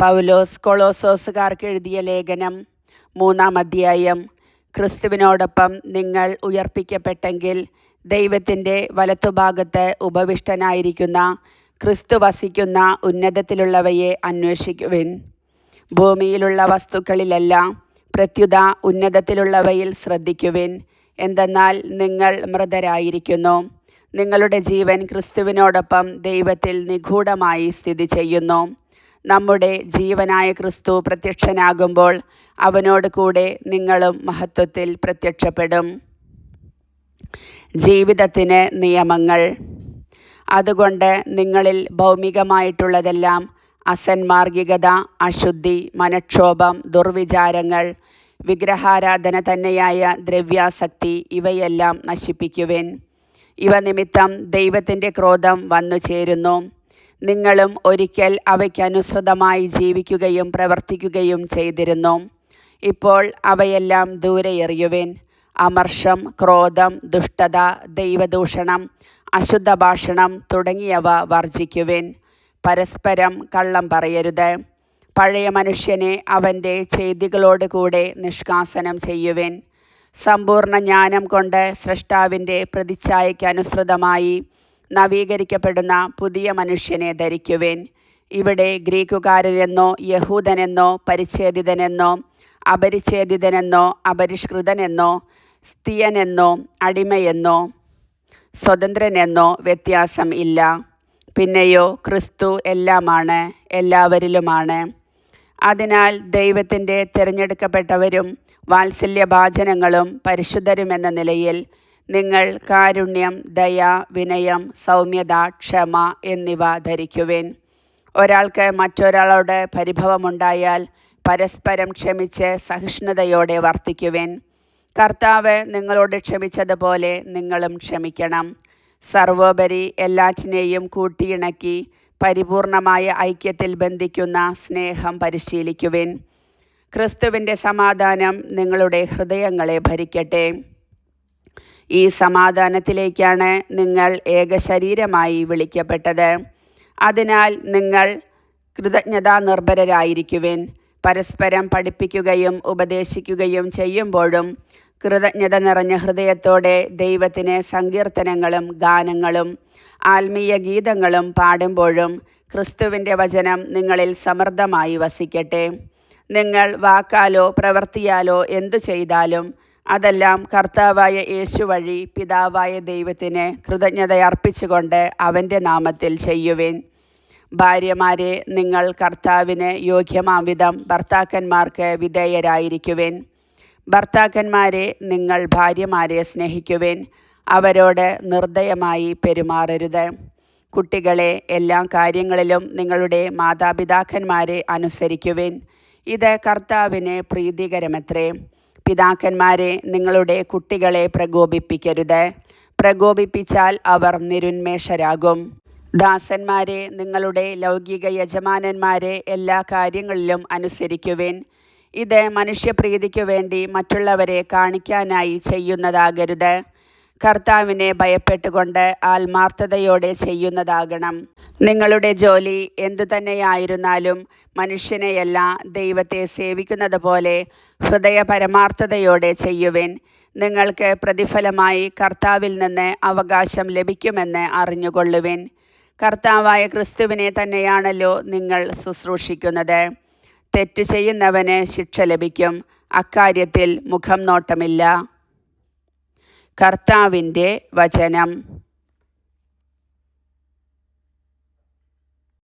പൗലോസ് കൊളോസോസുകാർക്ക് എഴുതിയ ലേഖനം 3-ാം അധ്യായം. ക്രിസ്തുവിനോടൊപ്പം നിങ്ങൾ ഉയർപ്പിക്കപ്പെട്ടെങ്കിൽ ദൈവത്തിൻ്റെ വലത്തുഭാഗത്ത് ഉപവിഷ്ടനായിരിക്കുന്ന ക്രിസ്തു വസിക്കുന്ന ഉന്നതത്തിലുള്ളവയെ അന്വേഷിക്കുവിൻ. ഭൂമിയിലുള്ള വസ്തുക്കളിലല്ല, പ്രത്യുത ഉന്നതത്തിലുള്ളവയിൽ ശ്രദ്ധിക്കുവിൻ. എന്തെന്നാൽ നിങ്ങൾ മൃതരായിരിക്കുന്നു, നിങ്ങളുടെ ജീവൻ ക്രിസ്തുവിനോടൊപ്പം ദൈവത്തിൽ നിഗൂഢമായി സ്ഥിതി ചെയ്യുന്നു. നമ്മുടെ ജീവനായ ക്രിസ്തു പ്രത്യക്ഷനാകുമ്പോൾ അവനോട് കൂടെ നിങ്ങളും മഹത്വത്തിൽ പ്രത്യക്ഷപ്പെടും. ജീവിതത്തിന് നിയമങ്ങൾ. അതുകൊണ്ട് നിങ്ങളിൽ ഭൗമികമായിട്ടുള്ളതെല്ലാം, അസന്മാർഗികത, അശുദ്ധി, മനക്ഷോഭം, ദുർവിചാരങ്ങൾ, വിഗ്രഹാരാധന തന്നെയായ ദ്രവ്യാസക്തി, ഇവയെല്ലാം നശിപ്പിക്കുവിൻ. ഇവ നിമിത്തം ദൈവത്തിൻ്റെ ക്രോധം വന്നു ചേരുന്നു. നിങ്ങളും ഒരിക്കൽ അവയ്ക്കനുസൃതമായി ജീവിക്കുകയും പ്രവർത്തിക്കുകയും ചെയ്തിരുന്നു. ഇപ്പോൾ അവയെല്ലാം ദൂരെ എറിയുവിൻ. അമർഷം, ക്രോധം, ദുഷ്ടത, ദൈവദൂഷണം, അശുദ്ധ ഭാഷണം തുടങ്ങിയവ വർജിക്കുവിൻ. പരസ്പരം കള്ളം പറയരുത്. പഴയ മനുഷ്യനെ അവൻ്റെ ചെയ്തികളോട് കൂടെ നിഷ്കാസനം ചെയ്യുവിൻ. സമ്പൂർണ്ണ ജ്ഞാനം കൊണ്ട് സ്രഷ്ടാവിൻ്റെ പ്രതിച്ഛായയ്ക്കനുസൃതമായി നവീകരിക്കപ്പെടുന്ന പുതിയ മനുഷ്യനെ ധരിക്കുവിൻ. ഇവിടെ ഗ്രീക്കുകാരനെന്നോ യഹൂദനെന്നോ പരിച്ഛേദിതനെന്നോ അപരിച്ഛേദിതനെന്നോ അപരിഷ്കൃതനെന്നോ സ്ത്രീയനെന്നോ അടിമയെന്നോ സ്വതന്ത്രനെന്നോ വ്യത്യാസം ഇല്ല. പിന്നെയോ ക്രിസ്തു എല്ലാമാണ്, എല്ലാവരിലുമാണ്. അതിനാൽ ദൈവത്തിൻ്റെ തിരഞ്ഞെടുക്കപ്പെട്ടവരും വാത്സല്യഭാജനങ്ങളും പരിശുദ്ധരുമെന്ന നിലയിൽ നിങ്ങൾ കാരുണ്യം, ദയ, വിനയം, സൗമ്യത, ക്ഷമ എന്നിവ ധരിക്കുവിൻ. ഒരാൾക്ക് മറ്റൊരാളോട് പരിഭവമുണ്ടായാൽ പരസ്പരം ക്ഷമിച്ച് സഹിഷ്ണുതയോടെ വർത്തിക്കുവിൻ. കർത്താവ് നിങ്ങളോട് ക്ഷമിച്ചതുപോലെ നിങ്ങളും ക്ഷമിക്കണം. സർവോപരി എല്ലാറ്റിനെയും കൂട്ടിയിണക്കി പരിപൂർണമായ ഐക്യത്തിൽ ബന്ധിക്കുന്ന സ്നേഹം പരിശീലിക്കുവിൻ. ക്രിസ്തുവിൻ്റെ സമാധാനം നിങ്ങളുടെ ഹൃദയങ്ങളെ ഭരിക്കട്ടെ. ഈ സമാധാനത്തിലേക്കാണ് നിങ്ങൾ ഏകശരീരമായി വിളിക്കപ്പെട്ടത്. അതിനാൽ നിങ്ങൾ കൃതജ്ഞതാനിർഭരരായിരിക്കുവിൻ. പരസ്പരം പഠിപ്പിക്കുകയും ഉപദേശിക്കുകയും ചെയ്യുമ്പോഴും കൃതജ്ഞത നിറഞ്ഞ ഹൃദയത്തോടെ ദൈവത്തിന് സങ്കീർത്തനങ്ങളും ഗാനങ്ങളും ആത്മീയ ഗീതങ്ങളും പാടുമ്പോഴും ക്രിസ്തുവിൻ്റെ വചനം നിങ്ങളിൽ സമൃദ്ധമായി വസിക്കട്ടെ. നിങ്ങൾ വാക്കാലോ പ്രവൃത്തിയാലോ എന്തു ചെയ്താലും അതെല്ലാം കർത്താവായ യേശു വഴി പിതാവായ ദൈവത്തിന് കൃതജ്ഞതയർപ്പിച്ചുകൊണ്ട് അവൻ്റെ നാമത്തിൽ ചെയ്യുവിൻ. ഭാര്യമാരെ, നിങ്ങൾ കർത്താവിന് യോഗ്യമാംവിധം ഭർത്താക്കന്മാർക്ക് വിധേയരായിരിക്കുവിൻ. ഭർത്താക്കന്മാരെ, നിങ്ങൾ ഭാര്യമാരെ സ്നേഹിക്കുവിൻ. അവരോട് നിർദ്ദയമായി പെരുമാറരുത്. കുട്ടികളെ, എല്ലാ കാര്യങ്ങളിലും നിങ്ങളുടെ മാതാപിതാക്കന്മാരെ അനുസരിക്കുവിൻ. ഇത് കർത്താവിന് പ്രീതികരമത്രേ. പിതാക്കന്മാരെ, നിങ്ങളുടെ കുട്ടികളെ പ്രകോപിപ്പിക്കരുത്. പ്രകോപിപ്പിച്ചാൽ അവർ നിരുന്മേഷരാകും. ദാസന്മാരെ, നിങ്ങളുടെ ലൗകിക യജമാനന്മാരെ എല്ലാ കാര്യങ്ങളിലും അനുസരിക്കുവിൻ. ഇത് മനുഷ്യപ്രീതിക്കു വേണ്ടി മറ്റുള്ളവരെ കാണിക്കാനായി ചെയ്യുന്നതാകരുത്. കർത്താവിനെ ഭയപ്പെട്ടുകൊണ്ട് ആത്മാർത്ഥതയോടെ ചെയ്യുന്നതാകണം. നിങ്ങളുടെ ജോലി എന്തുതന്നെയായിരുന്നാലും മനുഷ്യനെയല്ല, ദൈവത്തെ സേവിക്കുന്നത് പോലെ ഹൃദയപരമാർത്ഥതയോടെ ചെയ്യുവിൻ. നിങ്ങൾക്ക് പ്രതിഫലമായി കർത്താവിൽ നിന്ന് അവകാശം ലഭിക്കുമെന്ന് അറിഞ്ഞുകൊള്ളുവിൻ. കർത്താവായ ക്രിസ്തുവിനെ തന്നെയാണല്ലോ നിങ്ങൾ ശുശ്രൂഷിക്കുന്നത്. തെറ്റു ചെയ്യുന്നവന് ശിക്ഷ ലഭിക്കും. അക്കാര്യത്തിൽ മുഖം നോട്ടമില്ല. കർത്താവിൻ്റെ വചനം.